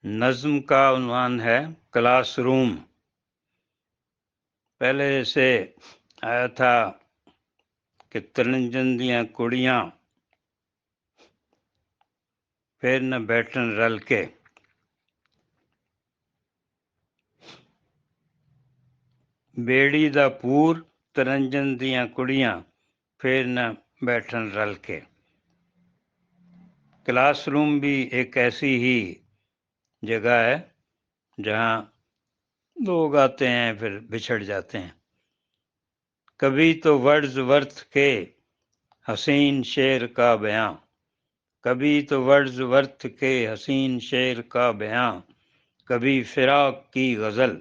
نظم کا عنوان ہے کلاس روم۔ پہلے سے آیا تھا کہ ترنجن دیاں کڑیاں پھر نہ بیٹھن رل کے، بیڑی دا پور ترنجن دیاں کڑیاں پھر نہ بیٹھن رل کے۔ کلاس روم بھی ایک ایسی ہی جگہ ہے جہاں لوگ آتے ہیں پھر بچھڑ جاتے ہیں۔ کبھی تو ورڈز ورتھ کے حسین شعر کا بیاں، کبھی تو ورڈز ورتھ کے حسین شعر کا بیاں، کبھی فراق کی غزل،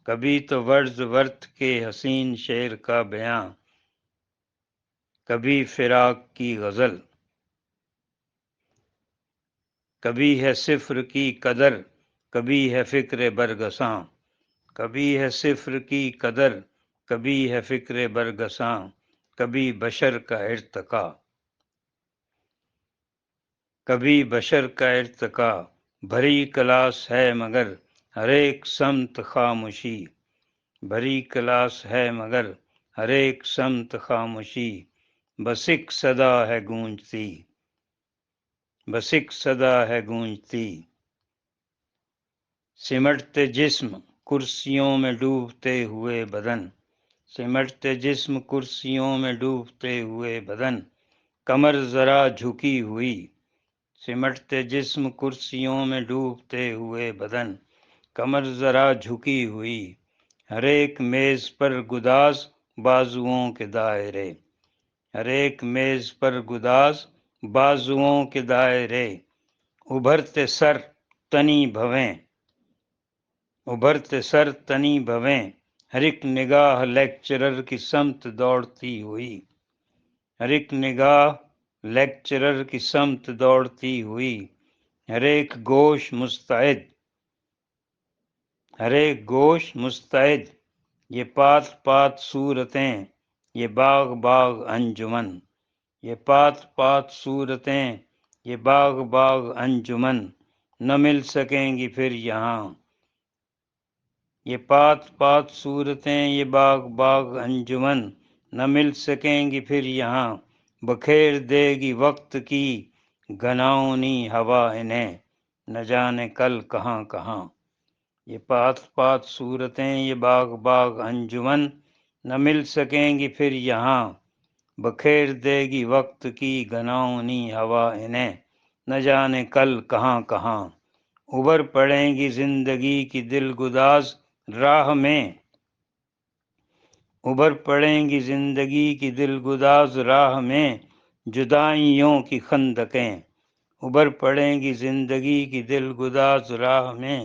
کبھی تو ورڈز ورتھ کے حسین شعر کا بیاں، کبھی فراق کی غزل۔ کبھی ہے صفر کی قدر، کبھی ہے فکر برگساں، کبھی ہے صفر کی قدر، کبھی ہے فکر برگساں، کبھی بشر کا ارتقا، کبھی بشر کا ارتقا۔ بھری کلاس ہے مگر ہر ایک سمت خاموشی، بھری کلاس ہے مگر ہر ایک سمت خاموشی، بس ایک صدا ہے گونجتی، بس ایک صدا ہے گونجتی۔ سمٹتے جسم کرسیوں میں ڈوبتے ہوئے بدن، سمٹتے جسم کرسیوں میں ڈوبتے ہوئے بدن، کمر ذرا جھکی ہوئی، سمٹتے جسم کرسیوں میں ڈوبتے ہوئے بدن، کمر ذرا جھکی ہوئی۔ ہر ایک میز پر گداز بازوؤں کے دائرے، ہر ایک میز پر گداز بازوؤں کے دائرے، ابھرتے سر تنی بھویں، ابھرتے سر تنی بھویں، ہر ایک نگاہ لیکچرر کی سمت دوڑتی ہوئی، ہر ایک نگاہ لیکچرر کی سمت دوڑتی ہوئی، ہر ایک گوش مستعد، ہر ایک گوش مستعد۔ یہ پات پات صورتیں، یہ باغ باغ انجمن، یہ پات پات صورتیں، یہ باغ باغ انجمن، نہ مل سکیں گی پھر یہاں، یہ پات پات صورتیں، یہ باغ باغ انجمن، نہ مل سکیں گی پھر یہاں، بکھیر دے گی وقت کی گھناؤنی ہوا انہیں، نہ جانے کل کہاں کہاں۔ یہ پات پات صورتیں، یہ باغ باغ انجمن، نہ مل سکیں گی پھر یہاں، بکھیر دے گی وقت کی گھناؤنی ہوا انہیں، نہ جانے کل کہاں کہاں۔ ابھر پڑیں گی زندگی کی دلگداز راہ میں، ابھر پڑیں گی زندگی کی دلگداز راہ میں، جدائیوں کی خندقیں، ابھر پڑیں گی زندگی کی دلگداز راہ میں،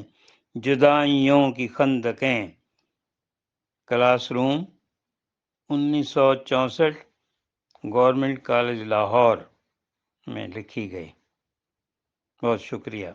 جدائیوں کی خندقیں۔ Class room 1964 government college Lahore میں لکھی گئی۔ بہت شکریہ۔